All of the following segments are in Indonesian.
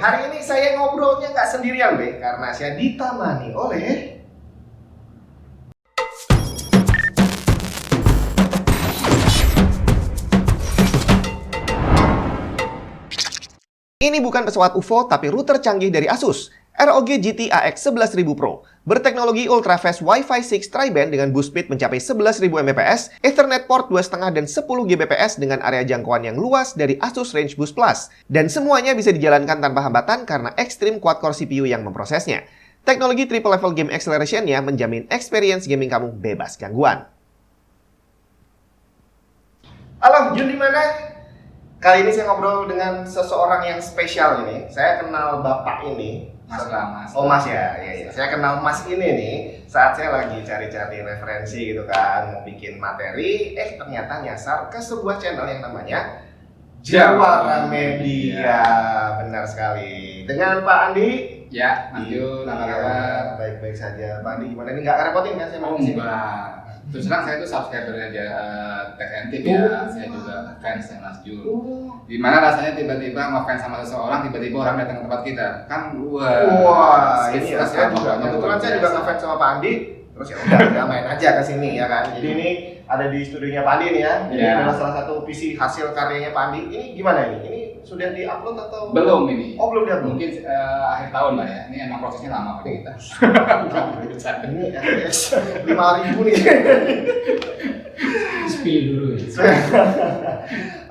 Hari ini saya ngobrolnya nggak sendirian, Be, karena saya ditemani oleh... Ini bukan pesawat UFO, tapi router canggih dari Asus, ROG GT AX 11000 Pro. Berteknologi ultra-fast Wi-Fi 6 tri-band dengan boost speed mencapai 11.000 Mbps, Ethernet port 2,5 dan 10 Gbps dengan area jangkauan yang luas dari Asus Range Boost Plus. Dan semuanya bisa dijalankan tanpa hambatan karena Extreme Quad-Core CPU yang memprosesnya. Teknologi triple level game acceleration-nya menjamin experience gaming kamu bebas gangguan. Halo, Jun di mana? Kali ini saya ngobrol dengan seseorang yang spesial ini. Saya kenal bapak ini. Mas lah, Mas. Oh, Mas ya. Iya. Saya kenal Mas ini nih saat saya lagi cari-cari referensi gitu kan, mau bikin materi, ternyata nyasar ke sebuah channel yang namanya Jawara Media. Benar sekali. Dengan Pak Andi. Ya, Mas Jun, apa kabar? Baik-baik saja. Pak Andi gimana? Ini nggak repotin kan saya mau Oh, enggak. Terus terang saya itu subscribernya aja Tech and Tip ya. Saya juga fans ya Mas Jun. Gimana rasanya tiba-tiba ngefans sama seseorang, tiba-tiba orang datang ke tempat kita? Kan wah, ini ya, saya juga pokoknya kebetulan saya juga ngefans sama Pak Andi. Terus ya udah main aja ke sini ya kan. Jadi ini ada di studionya Pak Andi nih ya. Ini adalah salah satu PC hasil karyanya Pak Andi. Ini gimana ini? Ini sudah di-upload atau belum ini? Oh, belum di-upload. Mungkin akhir tahun lah ya. Ini emang prosesnya lama pada kita. Ini FPS 5.000 nih. Spill dulu ya.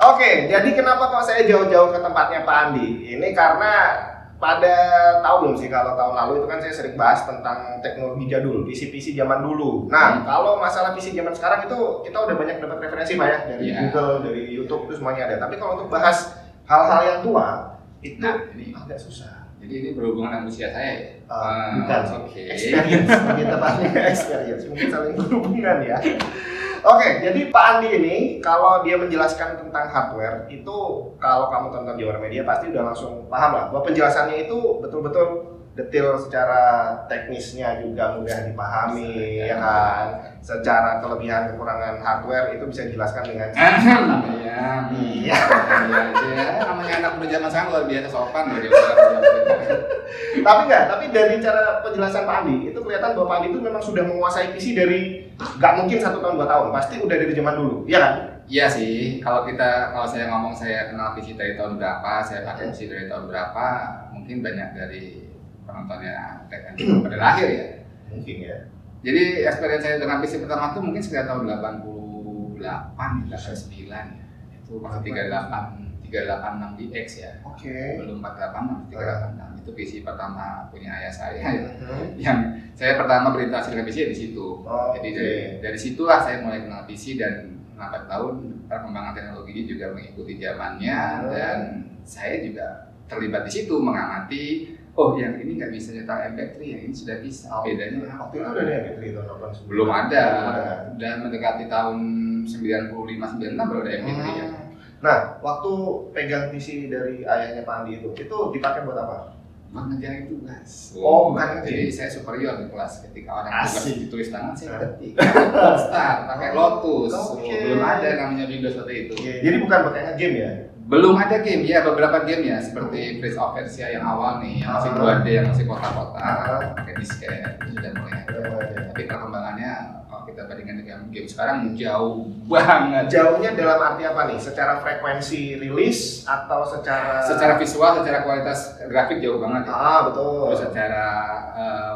Oke, jadi kenapa kok saya jauh-jauh ke tempatnya Pak Andi? Ini karena pada tahu belum sih kalau tahun lalu itu kan saya sering bahas tentang teknologi jadul, PC-PC zaman dulu. Nah, kalau masalah PC zaman sekarang itu kita udah banyak dapat referensi Pak ya dari Google, dari YouTube itu semuanya ada. Tapi kalau untuk bahas hal-hal yang tua itu ini agak susah. Jadi ini berhubungan dengan usia saya ya? Bukan, Oke. experience, lebih tepatnya experience, mungkin saling berhubungan ya. Oke, jadi Pak Andi ini kalau dia menjelaskan tentang hardware itu kalau kamu tonton Jawara Media pasti udah langsung paham lah bahwa penjelasannya itu betul-betul detail secara teknisnya juga mudah dipahami ya kan. Secara kelebihan kekurangan hardware itu bisa dijelaskan dengan Iya. Namanya anak muda zaman sekarang luar biasa sopan loh dia. Tapi dari cara penjelasan Pak Andi itu kelihatan bahwa Pak Andi itu memang sudah menguasai PC dari nggak mungkin 1 tahun 2 tahun, pasti udah dari zaman dulu, iya kan? Iya sih, kalau saya ngomong saya kenal PC dari tahun berapa, saya pakai PC dari tahun berapa, mungkin banyak dari penontonnya Tech and Tip pada lahir ya. Mungkin ya. Jadi experience saya dengan PC pertama itu mungkin sekitar tahun 88, 89 ya. Itu masih 386 DX ya. Oke. Belum 486, 386. Itu PC pertama punya ayah saya ya. Yang saya pertama berinteraksi dengan PC di situ. Jadi dari situlah saya mulai kenal PC dan lambat tahun perkembangan teknologi juga mengikuti zamannya dan saya juga terlibat di situ mengamati. Oh, yang ini nggak bisa nyetak MP3, yang ini sudah bisa. Bedanya waktu itu udah ada MP3 tahun 89? Belum ada. Dan mendekati tahun 95-96 baru ada MP3 ya. Nah, waktu pegang PC dari ayahnya Pak Andi itu dipakai buat apa? Buat ngerjain tugas. Oh, bukan. Jadi saya superior di kelas ketika orang tugas ditulis tangan saya ketik. Start pakai Lotus. Belum ada namanya Windows waktu itu. Jadi bukan pakai game ya? Belum ada game ya, beberapa game ya seperti Prince of Persia yang awal nih, yang masih 2D, yang masih kotak-kotak, pakai disket itu sudah mulai ada. Tapi perkembangannya kalau kita bandingkan dengan game sekarang jauh banget. Jauhnya dalam arti apa nih? Secara frekuensi rilis atau secara visual, secara kualitas grafik jauh banget. Ya. Betul. Terus secara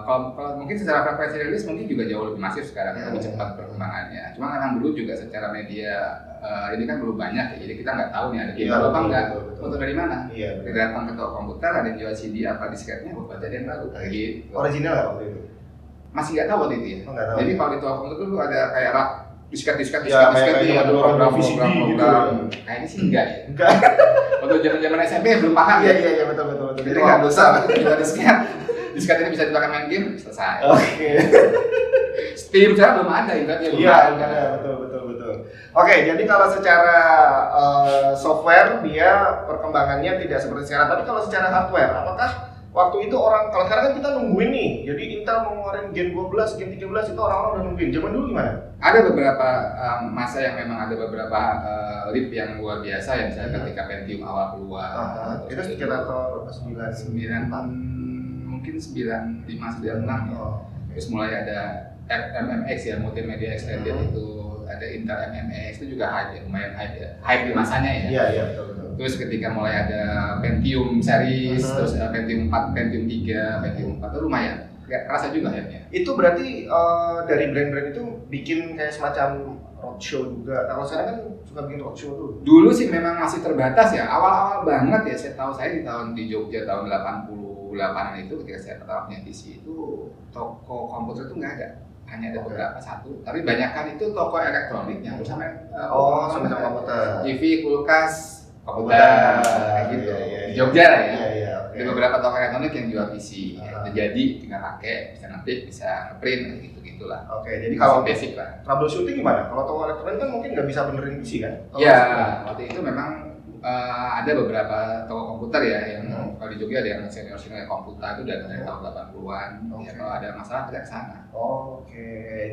kalau mungkin secara frekuensi rilis mungkin juga jauh lebih masif sekarang, lebih cepat perkembangannya. Cuma memang dulu juga secara media ini kan belum banyak ya, jadi kita nggak tahu nih ada game apa enggak, foto dari mana. Kita datang ke toko komputer, ada yang jual CD apa disketnya, buat baca yang baru. Gitu. Original nggak waktu itu? Masih nggak tahu waktu itu ya. Jadi kalau di toko komputer tuh ada kayak rak disket itu ada program. Nah ini sih enggak ya. Enggak. Waktu zaman SMP belum paham. Iya betul. Jadi nggak dosa jual disket. Disket ini bisa dipakai main game, selesai. Oke. Steam saya belum ada, internetnya belum ada. Betul. Oke, jadi kalau secara software dia perkembangannya tidak seperti sekarang, tapi kalau secara hardware, apakah waktu itu orang, kalau sekarang kan kita nungguin nih, jadi Intel mau ngeluarin Gen 12, Gen 13 itu orang-orang udah nungguin. Zaman dulu gimana? Ada beberapa masa yang memang ada beberapa leap yang luar biasa ya, misalnya ketika Pentium awal keluar. Itu sekitar tahun 9 mungkin 95, 96 ya. Terus mulai ada MMX ya, Multimedia Extended itu, ada Intel MMX itu juga hype ya, lumayan hype ya. Hype di masanya ya. Iya, betul. Terus ketika mulai ada Pentium series, terus Pentium 4, Pentium 3, Pentium 4 itu lumayan. Kerasa juga hype-nya. Itu berarti dari brand-brand itu bikin kayak semacam roadshow juga. Kalau sekarang kan suka bikin roadshow tuh. Dulu sih memang masih terbatas ya, awal-awal banget ya. Saya tahu saya di Jogja tahun 88-an itu ketika saya pertama punya PC itu toko komputer itu nggak ada. Hanya ada beberapa satu, tapi banyakan itu toko elektronik yang sampai sampai komputer. TV, kulkas, komputer kayak gitu. Di Jogja lah ya. Ada beberapa toko elektronik yang jual PC. Jadi tinggal pakai, bisa ngetik, bisa ngeprint gitu-gitulah. Jadi kalau basic lah. Troubleshooting gimana? Kalau toko elektronik kan mungkin nggak bisa benerin PC kan? Iya, waktu itu memang ada beberapa toko komputer ya yang kalau di Jogja ada yang senior komputer itu dari tahun 80-an. Ya, kalau ada masalah kita ke sana.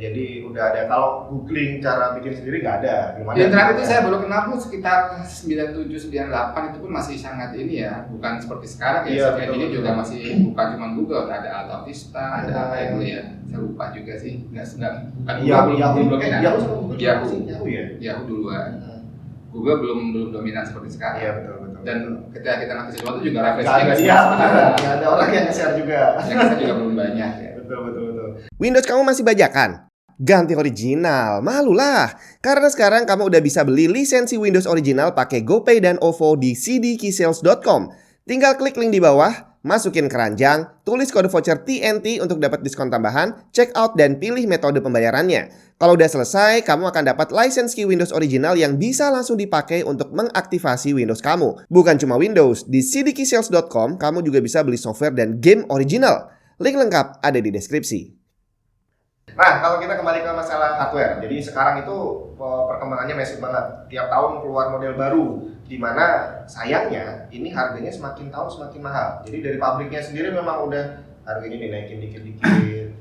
Jadi udah ada. Kalau googling cara bikin sendiri nggak ada. Di internet itu saya baru kenal pun sekitar 97, 98 itu pun masih sangat ini ya, bukan seperti sekarang ya. Ini juga masih bukan cuma Google, ada Alta Vista, ada apa itu ya. Saya lupa juga sih. Bukan Yahoo dominan. Yahoo duluan. Google belum dominan seperti sekarang. Iya, betul. Dan ketika kita ngasih sesuatu juga referensinya nggak ada orang yang nge-share juga. Yang nge-share juga belum banyak ya. Betul. Windows kamu masih bajakan? Ganti original, malulah. Karena sekarang kamu udah bisa beli lisensi Windows original pakai GoPay dan OVO di cdkeysales.com. Tinggal klik link di bawah, masukin keranjang, tulis kode voucher TNT untuk dapat diskon tambahan, check out dan pilih metode pembayarannya. Kalau udah selesai, kamu akan dapat license key Windows original yang bisa langsung dipakai untuk mengaktifasi Windows kamu. Bukan cuma Windows, di cdkeysales.com kamu juga bisa beli software dan game original. Link lengkap ada di deskripsi. Nah, kalau kita kembali ke masalah hardware, jadi sekarang itu perkembangannya masif banget. Tiap tahun keluar model baru, di mana sayangnya ini harganya semakin tahun semakin mahal. Jadi dari pabriknya sendiri memang udah harganya dinaikin dikit-dikit.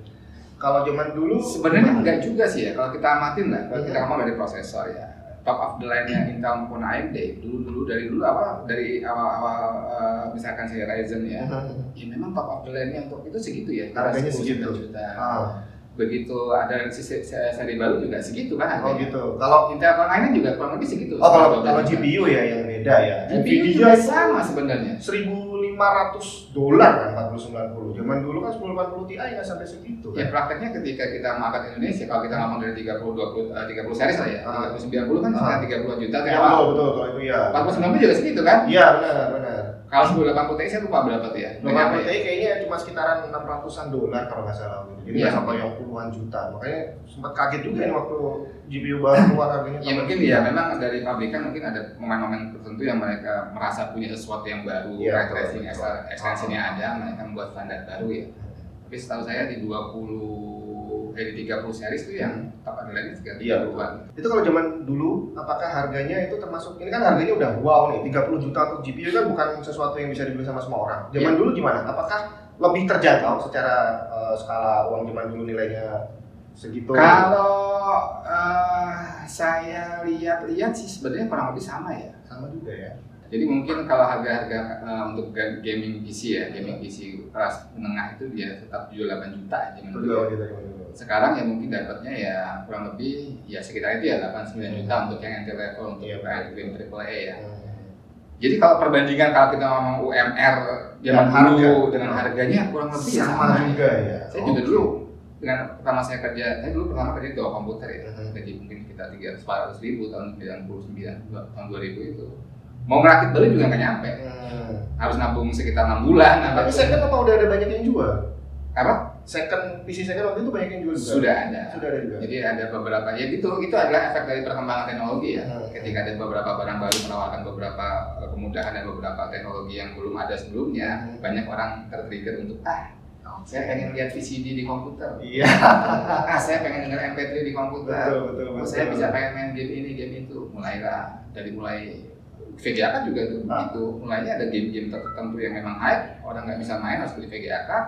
Kalau zaman dulu sebenarnya enggak juga sih ya. Kalau kita amatin lah, kalau kita ngomong dari prosesor ya, top of the line-nya Intel maupun AMD dari awal misalkan saya Ryzen ya, ya memang top of the line-nya untuk itu segitu ya. Harganya segitu. Juta. Begitu ada seri baru juga segitu kan harganya. Gitu. Kalau Intel Core i9 juga kurang lebih segitu. Kalau GPU ya yang beda ya. GPU juga sama sebenarnya. $1.500 kan 4090. Zaman dulu kan 1080 Ti nggak sampai segitu kan. Ya prakteknya ketika kita mengangkat Indonesia, kalau kita ngomong dari 30 series lah ya, 3090 kan sekitar 30 juta kan. Betul kalau itu ya. 4090 juga segitu kan? Iya benar. Kalau 1080 Ti saya lupa berapa tuh ya? 1080 Ti kayaknya cuma sekitaran $600-an kalau nggak salah gitu. Jadi nggak sampai yang puluhan juta. Makanya sempat kaget juga nih waktu GPU baru keluar harganya. Ya mungkin ya memang dari pabrikan mungkin ada momen-momen tertentu yang mereka merasa punya sesuatu yang baru, extensionnya ada, mereka membuat standar baru ya. Tapi setahu saya di 30 series itu yang top underline sekitar 30-an. Itu kalau zaman dulu, apakah harganya itu termasuk, ini kan harganya udah wow nih, 30 juta untuk GPU kan bukan sesuatu yang bisa dibeli sama semua orang. Zaman dulu gimana? Apakah lebih terjangkau secara skala uang zaman dulu nilainya segitu? Kalau saya lihat sih sebenarnya kurang lebih sama ya. Sama juga ya. Jadi mungkin kalau harga untuk gaming PC ya, gaming PC kelas menengah itu dia tetap 7-8 juta aja menurut saya. Sekarang ya mungkin dapatnya ya kurang lebih ya sekitar itu ya 8-9 juta untuk yang entry level untuk game AAA ya. Jadi kalau perbandingan kalau kita ngomong UMR zaman dulu dengan harganya kurang lebih sama juga ya. Saya juga dulu dengan pertama saya kerja di toko komputer ya. Jadi mungkin kita 400 ribu tahun 99 tahun 2000 itu. Mau ngerakit baru juga nggak nyampe. Harus nabung sekitar 6 bulan. Tapi second apa udah ada banyak yang jual? Apa? PC second waktu itu banyak yang jual juga? Sudah ada juga. Jadi ada beberapa, ya itu adalah efek dari perkembangan teknologi ya. Ketika ada beberapa barang baru menawarkan beberapa kemudahan dan beberapa teknologi yang belum ada sebelumnya, banyak orang tertrigger untuk saya pengen lihat VCD di komputer. Iya. Saya pengen denger MP3 di komputer. Betul. Saya bisa pengen main game ini, game itu. Mulai VGA kan juga itu begitu. Mulainya ada game-game tertentu yang memang hype, orang nggak bisa main harus beli VGA kan.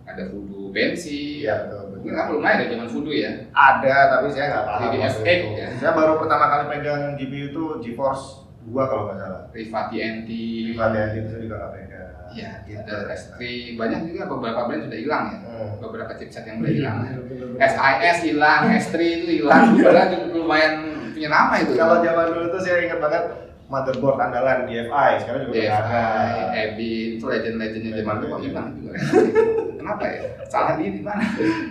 Ada Voodoo Bensi. Iya betul. Mungkin kamu belum main dari zaman Voodoo ya? Ada, tapi saya nggak paham. VGA ya. Saya baru pertama kali pegang GPU itu GeForce 2 kalau nggak salah. Riva TNT. Riva TNT itu juga nggak pegang. Iya, ada S3. Banyak juga beberapa brand sudah hilang ya. Beberapa chipset yang udah hilang. SIS hilang, S3 itu hilang. Padahal juga lumayan punya nama itu. Kalau zaman dulu tuh saya ingat banget motherboard andalan DFI, sekarang juga udah ada. Ebi, itu legend-legendnya zaman dulu kok hilang juga. Kenapa ya? Salah di mana?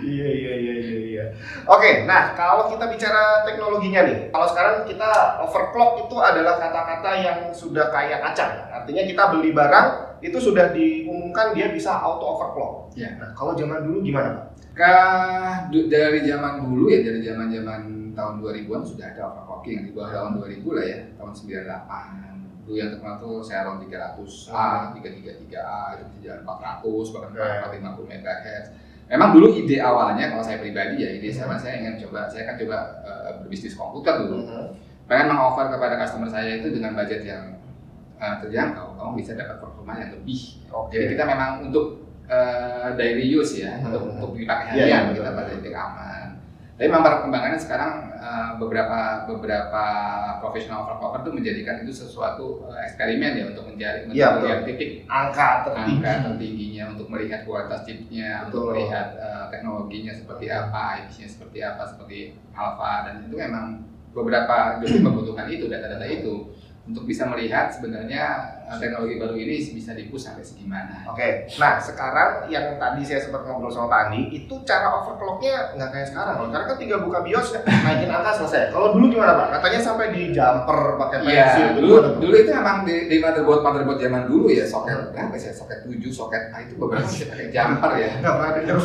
Iya. Oke, nah kalau kita bicara teknologinya nih, kalau sekarang kita overclock itu adalah kata-kata yang sudah kayak kacang. Artinya kita beli barang itu sudah diumumkan dia bisa auto overclock. Ya. Nah, kalau zaman dulu gimana, Pak? Dari zaman dulu ya, dari zaman tahun 2000-an sudah ada overclocking di bawah tahun 2000 lah ya, tahun 98. Dulu yang terkenal tuh Xeron 300A, 333A, itu bisa jalan 400, bahkan 450 MHz. Memang dulu ide awalnya, kalau saya pribadi ya, ide saya ingin coba, saya kan coba berbisnis komputer dulu. Pengen meng-offer kepada customer saya itu dengan budget yang terjangkau, kamu bisa dapat performa yang lebih. Jadi kita memang untuk daily use ya, untuk dipakai harian, kita pada titik aman. Tapi memang perkembangannya sekarang beberapa profesional overclocker itu menjadikan itu sesuatu eksperimen ya untuk mencari titik angka tertingginya, untuk melihat kualitas chipnya, untuk melihat teknologinya seperti apa, IP-nya seperti apa, seperti alpha, dan itu memang beberapa industri membutuhkan itu, data-data itu untuk bisa melihat sebenarnya teknologi baru ini bisa di-push sampai segimana. Oke, nah sekarang yang tadi saya sempat ngobrol sama Pak Andi, itu cara overclocknya nggak kayak sekarang. Kalau sekarang kan tinggal buka BIOS, naikin angka selesai. Kalau dulu gimana Pak? Katanya sampai di jumper pakai pensil. Dulu itu emang di motherboard zaman dulu ya, soket berapa sih? Soket 7, soket A itu beberapa masih pakai jumper ya. Nggak pernah dengar.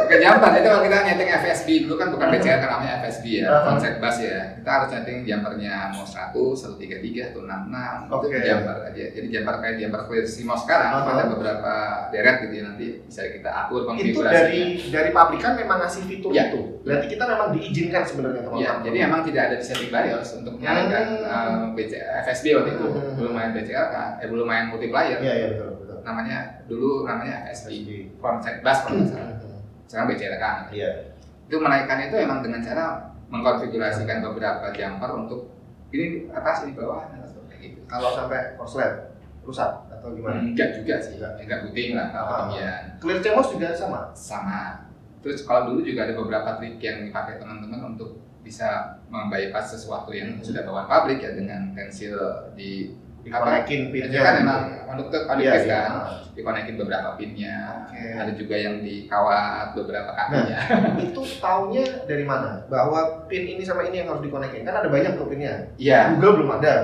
Pakai jumper, jadi kalau kita nyeting FSB dulu kan bukan BCA kan namanya FSB ya, konsep bus ya. Kita harus nyeting jumpernya mau 100, 133, 166, itu jumper aja. Jadi jumper kayak jumper clear CMOS sekarang ada beberapa deret gitu ya, nanti bisa kita atur konfigurasinya. Itu dari pabrikan memang ngasih fitur itu. Berarti kita memang diizinkan sebenarnya teman-teman. Iya, jadi emang tidak ada di setting BIOS untuk menyalakan FSB waktu itu. Belum main BCA kan, belum main multiplayer. Iya betul. Dulu namanya FSB, konsep bus kalau nggak salah. Sekarang BCA kan. Iya. Itu menaikkan itu emang dengan cara mengkonfigurasikan beberapa jumper untuk ini atas, ini bawah, gitu. Kalau sampai korslet rusak atau gimana? Enggak juga sih, enggak puting lah kalau demikian. Clear CMOS juga sama? Sama. Terus kalau dulu juga ada beberapa trik yang dipakai teman-teman untuk bisa membypass sesuatu yang sudah bawaan pabrik ya, dengan pensil dikonekin pinnya kan memang untuk kan dikonekin beberapa pinnya. Ada juga yang dikawat beberapa kakinya. Itu taunya dari mana? Bahwa pin ini sama ini yang harus dikonekin? Kan ada banyak tuh pinnya. Iya. Google belum ada.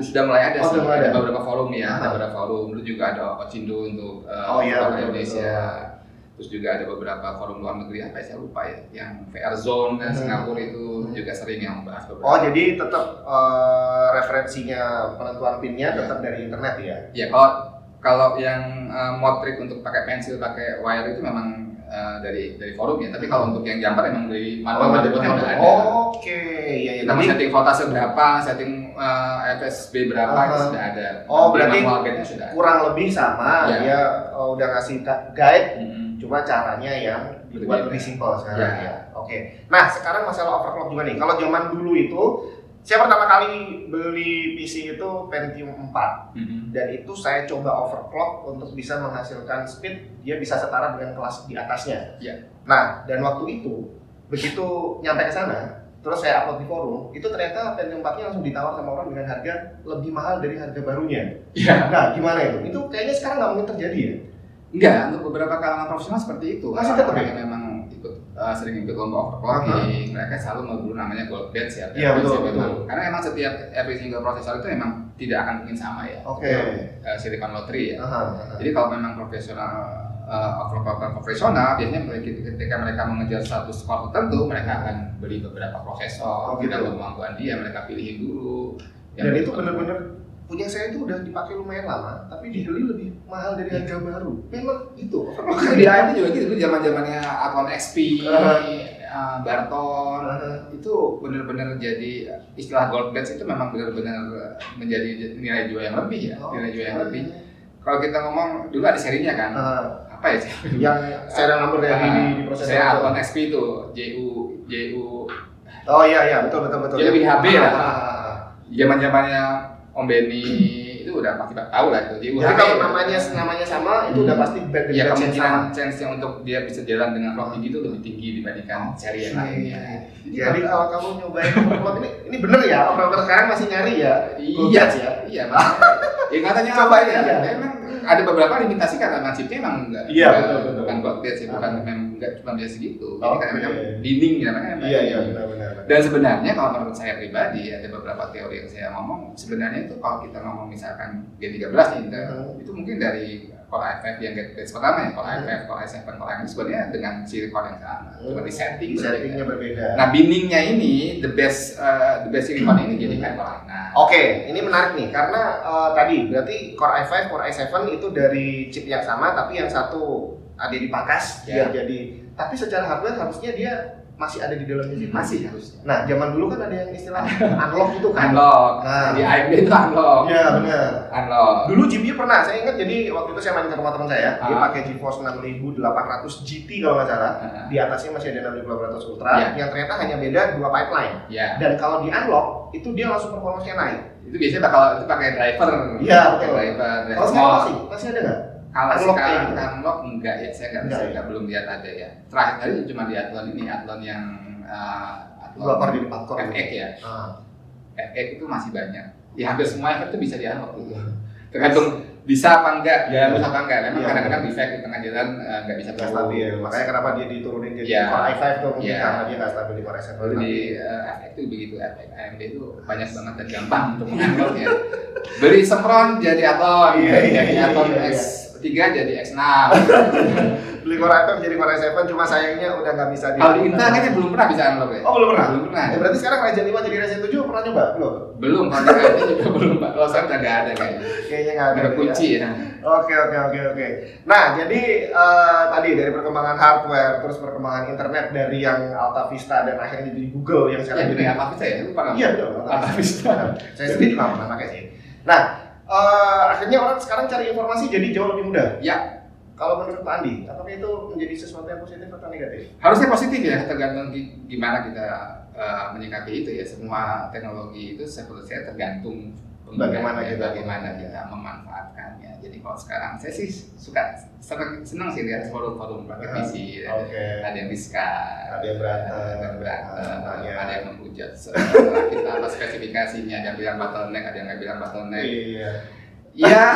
Sudah mulai ada sih, ada beberapa forum ya, ada beberapa forum. Dulu juga ada Ocindo untuk Indonesia. Terus juga ada beberapa forum luar negeri, apa saya lupa ya, yang VR Zone dan Singapura itu juga sering yang membahas beberapa. Oh, jadi tetap referensinya penentuan pinnya tetap dari internet ya? Ya, kalau yang mod trick untuk pakai pensil, pakai wire itu memang dari forum ya. Tapi kalau untuk yang jumper emang dari manual udah ada. Oke, iya. Kita mau setting voltase berapa, setting FSB berapa itu sudah ada. Oh, berarti sudah kurang lebih sama. Dia udah ngasih guide. Cuma caranya yang dibuat lebih simpel sekarang ya. Oke. Nah, sekarang masalah overclock juga nih. Kalau zaman dulu itu, saya pertama kali beli PC itu Pentium 4 dan itu saya coba overclock untuk bisa menghasilkan speed dia bisa setara dengan kelas di atasnya. Nah, dan waktu itu begitu nyampe ke sana, terus saya upload di forum, itu ternyata Pentium 4-nya langsung ditawar sama orang dengan harga lebih mahal dari harga barunya. Nah, gimana itu? Itu kayaknya sekarang nggak mungkin terjadi ya? Enggak, untuk beberapa kalangan profesional seperti itu. Masih tetap yang memang sering ikut lomba overclocking, mereka selalu mau dulu namanya gold badge ya. Iya betul. Karena memang setiap every single prosesor itu memang tidak akan mungkin sama ya. Silicon lottery ya. Jadi kalau memang profesional overclocker profesional, biasanya ketika mereka mengejar satu skor tertentu, mereka akan beli beberapa prosesor, kita kemampuan dia, mereka pilihin dulu. Dan itu benar-benar punya saya itu udah dipakai lumayan lama, tapi dibeli lebih mahal dari harga baru. Memang itu. Di IT juga gitu, zaman-zamannya Athlon XP, Barton itu benar-benar jadi istilah gold badge itu memang benar-benar menjadi nilai jual yang lebih ya, nilai jual yang lebih. Kalau kita ngomong dulu ada serinya kan, apa ya? Yang serial number yang di proses saya Athlon XP itu JU. Oh iya betul. Jadi WHB lah. Zaman-zamannya Om Benny itu udah pasti tahu lah itu. Jadi kalau namanya sama itu udah pasti band ya, sama. kemungkinan chance-nya untuk dia bisa jalan dengan clock tinggi itu lebih tinggi dibandingkan seri yang lainnya. Jadi kalau kamu nyobain overclock ini bener ya, operator sekarang masih nyari ya? Iya, makanya. Ya katanya apa ya? Emang ada beberapa limitasi karena chipnya emang enggak. Iya, betul. Bukan gold badge sih, bukan memang enggak cuma dia segitu. Jadi kadang-kadang dinding ya namanya. Iya, benar. Dan sebenarnya kalau menurut saya pribadi ada beberapa teori yang saya ngomong, sebenarnya itu kalau kita ngomong misalkan G13 nih, itu mungkin dari Core i5 yang get batch pertama ya, Core i5, Core i7, Core i9 sebenarnya dengan si core yang sama, cuma di settingnya berbeda. Nah, bindingnya ini the best silicon ini jadi kayak Core i9. Oke, ini menarik nih karena tadi berarti Core i5, Core i7 itu dari chip yang sama tapi yang satu ada dipangkas biar jadi. Tapi secara hardware harusnya dia masih ada di dalamnya sih. Masih harusnya. Nah, zaman dulu kan ada yang istilah unlock itu kan. Unlock. Nah, di AMD itu unlock. Iya, benar. Unlock. Dulu GPU pernah, saya ingat jadi waktu itu saya main ke rumah teman saya, dia pakai GeForce 6800 GT kalau nggak salah. Di atasnya masih ada 6800 Ultra yang ternyata hanya beda 2 pipeline. Dan kalau di unlock itu dia langsung performanya naik. Itu biasanya bakal itu pakai driver. Iya, betul. Driver. Kalau sekarang masih ada nggak? Kalau unlock sekarang unlock enggak ya, saya nggak belum lihat ada ya. Terakhir tadi cuma di Athlon ini, Athlon yang Athlon di 4 core FX ya. FX itu masih banyak. Ya hampir semua FX itu bisa di unlock gitu. Tergantung bisa apa enggak, bisa apa enggak. Memang kadang-kadang defect di tengah jalan nggak bisa stabil. Makanya kenapa dia diturunin jadi Core i5 tuh mungkin karena dia nggak stabil di Core i7. Jadi FX itu begitu, FX AMD itu banyak banget dan gampang untuk mengunlocknya. Beli Sempron jadi Athlon, Athlon X3 jadi X6. Beli Core i5 jadi Core i7, cuma sayangnya udah nggak bisa di. Kalau di Intel kayaknya belum pernah bisa unlock ya. Oh, belum pernah. Ya, berarti sekarang Ryzen 5 jadi Ryzen 7 pernah nyoba? Belum, kalau di juga belum, Pak. Kalau saya udah nggak ada kayaknya. Kayaknya nggak ada. Kunci ya. Oke. Nah, jadi tadi dari perkembangan hardware, terus perkembangan internet dari yang Alta Vista dan akhirnya jadi Google yang sekarang jadi Alta Vista ya? Lupa. Iya, betul. Alta Vista. Saya sendiri juga pernah pakai sih. Nah, akhirnya orang sekarang cari informasi jadi jauh lebih mudah. Ya. Kalau menurut Pak Andi, apakah itu menjadi sesuatu yang positif atau negatif? Harusnya positif ya, tergantung gimana kita menyikapi itu ya. Semua teknologi itu menurut saya tergantung bagaimana kita memanfaatkannya. Jadi kalau sekarang saya sih senang sih lihat forum-forum pakai PC. Ada yang discuss, ada yang berantem, ada yang menghujat kita apa spesifikasinya, ada yang bilang bottleneck, ada yang nggak bilang bottleneck. Ya,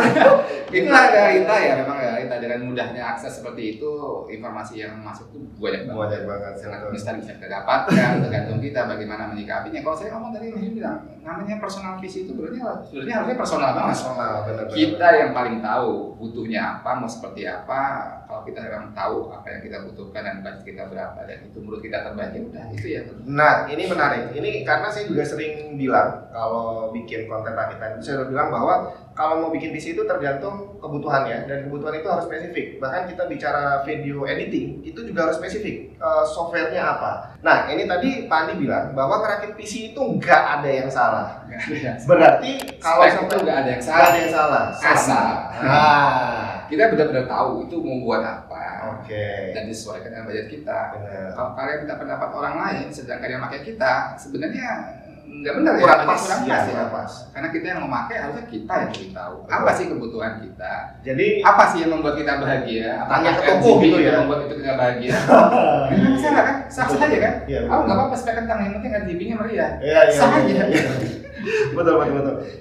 itulah realita ya, memang realita dengan mudahnya akses seperti itu, informasi yang masuk tuh banyak banget. Sangat instan bisa kita dapatkan, tergantung kita bagaimana menyikapinya. Kalau saya ngomong tadi masih bilang, namanya personal PC itu sebenarnya harusnya personal banget. Benar. Kita yang paling tahu butuhnya apa, mau seperti apa. Kalau kita memang tahu apa yang kita butuhkan dan budget kita berapa dan itu menurut kita terbaik, ya udah itu ya. Nah, ini menarik. Ini karena saya juga sering bilang kalau bikin konten rakitan, saya udah bilang bahwa kalau mau bikin PC itu tergantung kebutuhannya dan kebutuhan itu harus spesifik. Bahkan kita bicara video editing itu juga harus spesifik. Softwarenya apa? Nah, ini tadi Pak Andi bilang bahwa ngerakit PC itu nggak ada yang salah. Berarti kalau itu nggak ada yang salah. Nggak ada yang salah. Asal. Kita benar-benar tahu itu mau buat apa. Dan disesuaikan dengan budget kita. Kalau kalian minta pendapat orang lain, sedangkan yang pakai kita, sebenarnya nggak benar ya, kurang pas. Karena kita yang memakai harusnya kita yang lebih tahu. Apa sih kebutuhan kita? Jadi apa sih yang membuat kita bahagia? Tanya ke toko gitu ya, membuat itu kita bahagia. Salah kan? Sah saja kan? Nggak apa-apa spek kentang, yang penting RGB-nya meriah. Sah aja. Betul.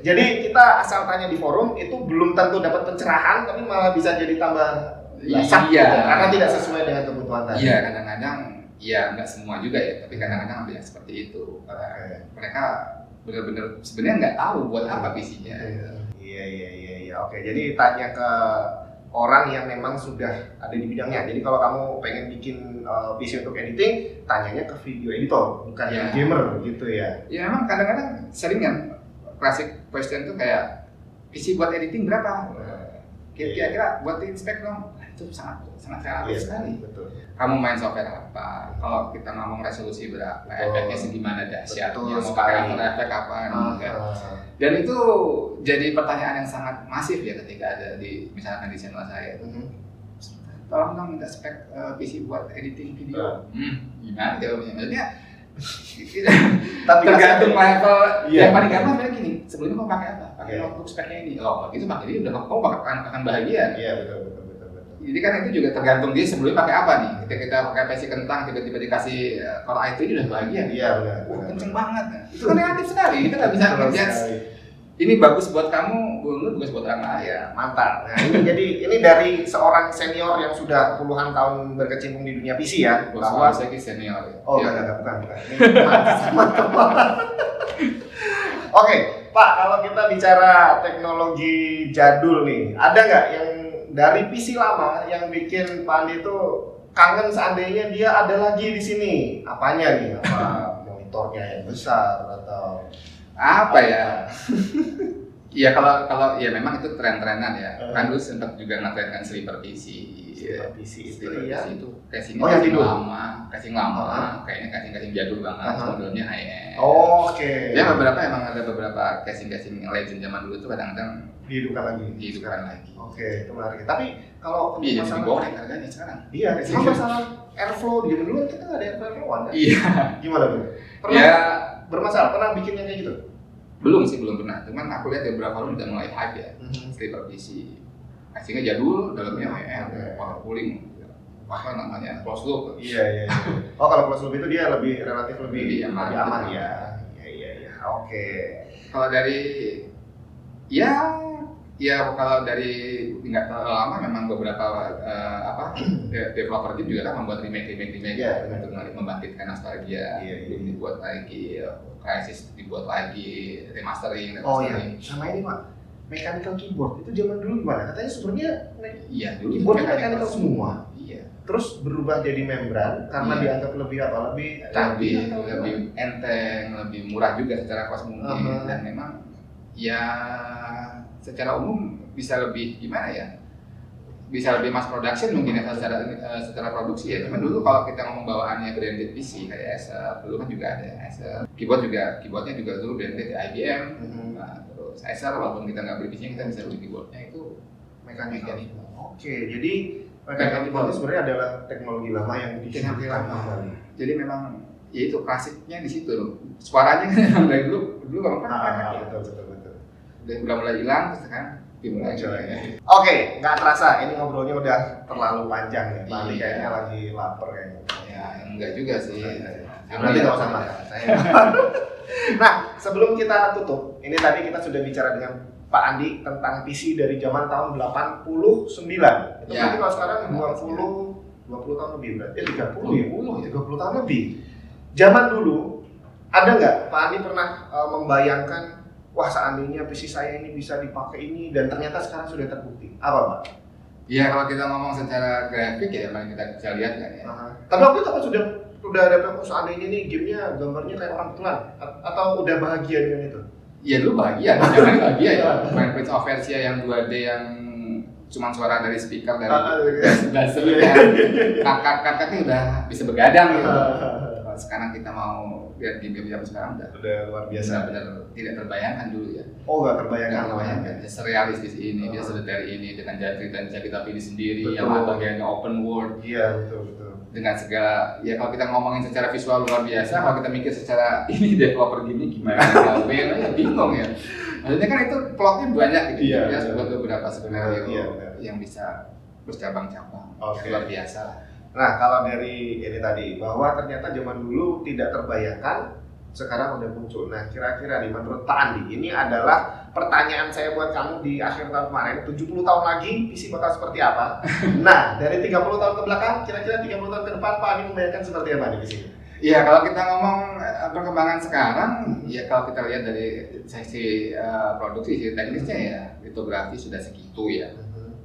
Jadi kita asal tanya di forum itu belum tentu dapat pencerahan, tapi malah bisa jadi tambah basah karena tidak sesuai dengan kebutuhan tadi. Iya, kadang-kadang ya nggak semua juga ya, tapi kadang-kadang ada yang seperti itu. Mereka benar-benar sebenarnya nggak tahu buat apa PC-nya. Iya. Oke, jadi tanya ke orang yang memang sudah ada di bidangnya. Jadi kalau kamu pengen bikin PC untuk editing, tanyanya ke video editor, bukan yang gamer gitu ya. Ya memang kadang-kadang sering kan classic question tuh kayak PC buat editing berapa? kira-kira buat inspek dong. Nah, itu sangat relatif sekali. Betul. Kamu main software apa? Kalau kita ngomong resolusi berapa, efeknya segimana dahsyatnya, mau pakai After Effects apa enggak. Dan itu jadi pertanyaan yang sangat masif ya ketika ada di misalkan di channel saya. Tolong dong minta spek PC buat editing video. Gimana jawabnya? Maksudnya tergantung level. Yang paling gampang sebenarnya gini, sebelumnya mau pakai apa? Pakai notebook speknya ini. Oh, gitu pakai ini udah kamu akan bahagia. Iya, betul. Jadi kan itu juga tergantung dia sebelumnya pakai apa nih. Ketika kita pakai PC kentang tiba-tiba dikasih Core i3 udah bahagia. Iya, benar. Kenceng banget. Itu kan relatif sekali. Kita nggak bisa ngejudge. Ini bagus buat kamu, belum bagus buat orang lain. Ya, mantap. Nah, ini dari seorang senior yang sudah puluhan tahun berkecimpung di dunia PC ya. Bahwa saya senior. Oh, enggak, bukan. Ini mantap. Oke, Pak, kalau kita bicara teknologi jadul nih, ada nggak yang dari PC lama yang bikin Pak Andi itu kangen seandainya dia ada lagi di sini? Apanya nih? Apa monitornya yang besar atau apa ya? Iya kalau ya memang itu tren-trenan ya. Kan dulu sempat juga ngetrenkan sleeper PC. PC Sleeper ya. PC itu casing lama, kayaknya casing jadul banget, modelnya high end. Oke. Ya emang ada beberapa casing legend zaman dulu itu kadang-kadang dihidupkan lagi. Oke, itu menarik. Tapi kalau jadi masalah digoreng harganya sekarang. Iya, sama masalah airflow di dulu kita nggak ada airflow kan? Iya. Gimana tuh? Pernah bermasalah? Pernah bikinnya kayak gitu? Belum pernah. Cuman aku lihat beberapa tahun udah mulai hype ya. Sleeper PC. Casingnya jadul, dalamnya high end, water cooling. Apa namanya? Closed loop. Iya. Oh, kalau closed loop itu dia relatif lebih aman ya. Iya. Oke. Kalau dari kalau dari nggak terlalu lama memang beberapa developer game juga kan membuat remake untuk membangkitkan nostalgia. Belum dibuat lagi, Crysis dibuat lagi, remastering. Oh iya, sama ini Pak, mechanical keyboard itu zaman dulu gimana? Katanya sebenarnya dulu keyboardnya mechanical semua. Iya. Terus berubah jadi membran karena dianggap lebih canggih, lebih enteng, lebih murah juga secara kos mungkin, dan memang ya secara umum bisa lebih gimana ya? Bisa lebih mass production mungkin ya secara produksi ya. Cuman dulu kalau kita ngomong bawaannya branded PC kayak Acer, dulu kan juga ada Acer. Keyboardnya juga dulu branded IBM. Nah, terus Acer walaupun kita nggak beli PC-nya kita bisa beli keyboardnya itu mechanical. Oke, jadi mechanical keyboard itu sebenarnya adalah teknologi lama yang dihidupkan kembali. Jadi memang ya itu klasiknya di situ loh. Suaranya kan dari dulu kan betul. Udah mulai hilang terus kan dimulai lagi. Oke, nggak terasa ini ngobrolnya udah terlalu panjang nih. Pak Andi kayaknya lagi lapar kayaknya. Ya, enggak juga sih. Berarti nggak usah makan. Nah, sebelum kita tutup, ini tadi kita sudah bicara dengan Pak Andi tentang PC dari zaman tahun 89. Itu berarti kalau sekarang 20 tahun lebih berarti 30 tahun lebih. Zaman dulu ada nggak Pak Andi pernah membayangkan wah seandainya PC saya ini bisa dipakai ini dan ternyata sekarang sudah terbukti. Apa Pak? Iya kalau kita ngomong secara grafik ya yang kita bisa lihat kan ya. Tapi waktu itu kan sudah ada seandainya nih gamenya gambarnya kayak orang pelan atau udah bahagia dengan itu? Iya dulu bahagia, jangan bahagia ya. Main Prince of Persia yang 2D yang cuma suara dari speaker dari buzzer kakaknya udah bisa begadang gitu. Sekarang kita mau lihat game zaman sekarang udah luar biasa, benar tidak terbayangkan dulu ya. Oh nggak terbayangkan. Serealistis ini, dia sedetail ini dengan cerita yang bisa kita pilih sendiri, yang bagiannya open world. Iya betul. Dengan segala ya kalau kita ngomongin secara visual luar biasa, kalau kita mikir secara ini developer gini gimana ya bingung ya. Maksudnya kan itu plotnya banyak gitu ya, buat beberapa skenario yang bisa bercabang-cabang. Luar biasa. Nah, kalau dari ini tadi, bahwa ternyata zaman dulu tidak terbayangkan, sekarang udah muncul. Nah, kira-kira nih menurut Pak Andi, ini adalah pertanyaan saya buat kamu di akhir tahun kemarin, 70 tahun lagi PC bakal seperti apa? Nah, dari 30 tahun ke belakang, kira-kira 30 tahun ke depan Pak Andi membayangkan seperti apa di sini? Iya, kalau kita ngomong perkembangan sekarang, ya kalau kita lihat dari sisi produksi, sisi teknisnya ya, litografi sudah segitu ya.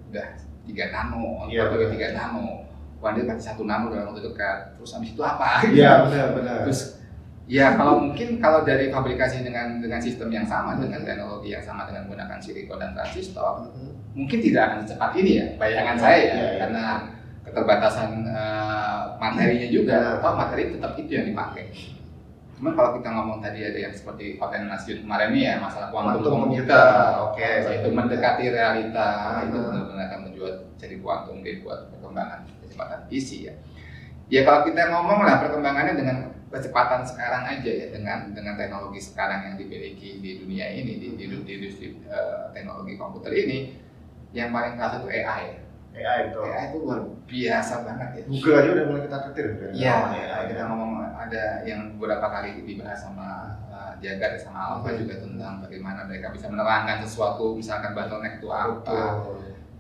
Udah 3 nano, 3 nano. Wah, dia pakai 1 nano dalam waktu dekat. Terus habis itu apa? Iya, benar. Terus Ya kalau mungkin kalau dari fabrikasi dengan sistem yang sama, dengan teknologi yang sama, dengan menggunakan silikon dan transistor, mungkin tidak akan secepat ini ya, bayangan saya ya, karena keterbatasan materinya juga, atau materi tetap itu yang dipakai. Cuman kalau kita ngomong tadi ada yang seperti Paten Nasyid kemarin ini ya, masalah kuantum komputer, itu mendekati realita, itu benar-benar akan menjual jadi kuantum gate buat perkembangan kecepatan PC ya. Ya kalau kita ngomong lah perkembangannya dengan kecepatan sekarang aja ya, dengan teknologi sekarang yang dimiliki di dunia ini, di industri teknologi komputer ini, yang paling kerasa itu AI. AI itu luar biasa banget ya. Google aja udah mulai kita ketir. Iya, kita ngomong ada yang beberapa kali dibahas sama Jagat sama Alfa juga tentang bagaimana mereka bisa menerangkan sesuatu, misalkan bottleneck itu apa.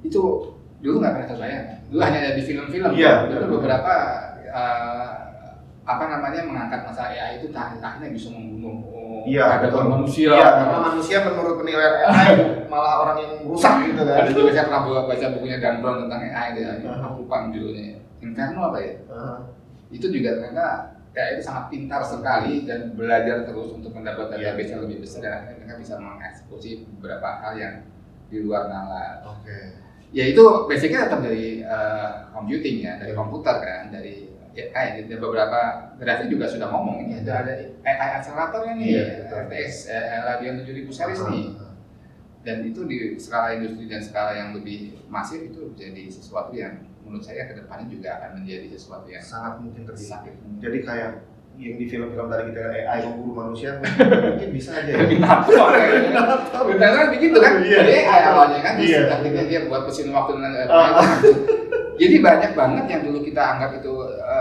Itu dulu nggak pernah terbayang. Dulu hanya ada di film-film. Dulu beberapa mengangkat masalah AI itu akhirnya bisa membunuh peradaban manusia. Iya, karena manusia menurut penilaian AI malah orang yang rusak gitu kan. Ada juga saya pernah baca bukunya Dan Brown tentang AI, aku lupa judulnya. Inferno apa ya? Itu juga ternyata AI itu sangat pintar sekali dan belajar terus untuk mendapat database yang lebih besar, dan akhirnya mereka bisa mengeksekusi beberapa hal yang di luar nalar. Ya itu basicnya tetap dari computing ya, dari komputer kan, dari AI. Ada beberapa generasi juga sudah ngomong ini ada AI acceleratornya nih, RTX Radeon 7000 series nih. Dan itu di skala industri dan skala yang lebih masif itu jadi sesuatu yang menurut saya ke depannya juga akan menjadi sesuatu yang sangat mungkin terjadi. Sangat. Jadi kayak yang di film-film tadi kita AI memburu manusia mungkin bisa aja ya. Binator kayaknya. Begitu kan? Jadi AI awalnya kan ketika dia buat mesin waktu dan jadi banyak banget yang dulu kita anggap itu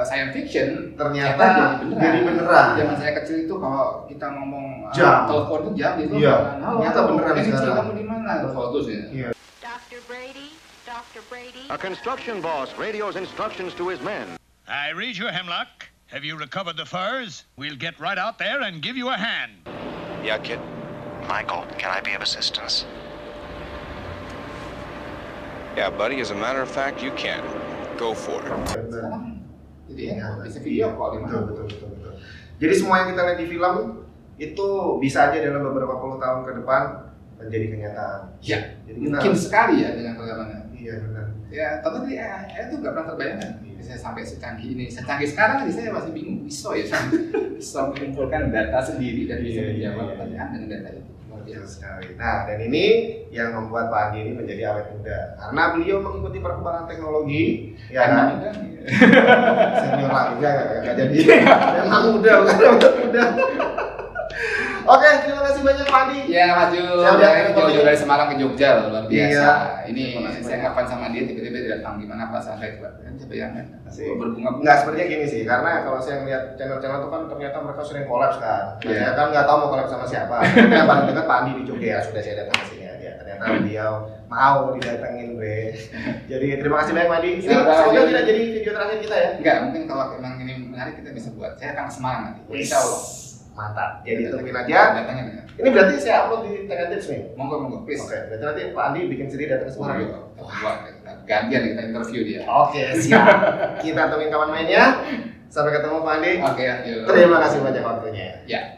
science fiction ternyata jadi beneran. Zaman saya kecil itu kalau kita ngomong telepon itu jam gitu. Ternyata beneran sekarang. Kamu di mana? Fotos ya. Dr. Brady. A construction boss radios instructions to his men. I read you, Hemlock. Have you recovered the furs? We'll get right out there and give you a hand. Yeah, kid. Michael, can I be of assistance? Yeah, buddy, as a matter of fact, you can. Go for it. Jadi bisa video call di mana? Betul. Jadi semua yang kita lihat di film itu bisa aja dalam beberapa puluh tahun ke depan menjadi kenyataan. Ya, jadi mungkin sekali ya dengan perkembangan. Iya benar. Ya, tapi AI itu nggak pernah terbayangkan. Bisa sampai secanggih ini. Secanggih sekarang saya masih bingung. Bisa mengumpulkan data sendiri dan bisa menjawab pertanyaan dengan data itu. Betul sekali. Nah, dan ini yang membuat Pak Andi ini menjadi awet muda karena beliau mengikuti perkembangan teknologi. Ya kan? Senior lah juga nggak jadi. Memang muda bukan awet muda. Oke, terima kasih banyak Pak Andi. Ya, maju. Jauh-jauh dari Semarang ke Jogja luar biasa. Ini saya ngapain sama dia tiba-tiba datang, gimana perasaan saya coba? Kan saya bayangkan. Berbunga-bunga. Nggak sepertinya gini sih, karena kalau saya lihat channel-channel itu kan ternyata mereka sering collab kan. Saya kan nggak tahu mau collab sama siapa. Yang paling dekat Pak Andi di Jogja, ya sudah saya datang ke sini aja. Ternyata beliau mau didatengin, Bre. Jadi terima kasih banyak Pak Andi. Ini semoga tidak jadi video terakhir kita ya. Enggak, mungkin kalau memang ini menarik kita bisa buat. Saya akan ke Semarang nanti. Insya Allah. Mantap. Jadi tungguin aja. Datangnya. Ini berarti saya upload di Tech Tips nih. Monggo, please. Oke, berarti nanti Pak Andi bikin sendiri datang ke Semarang. Wah, gantian kita interview dia. Oke, siap. Kita tungguin kawan mainnya. Sampai ketemu Pak Andi. Oke, Terima kasih banyak waktunya. Ya.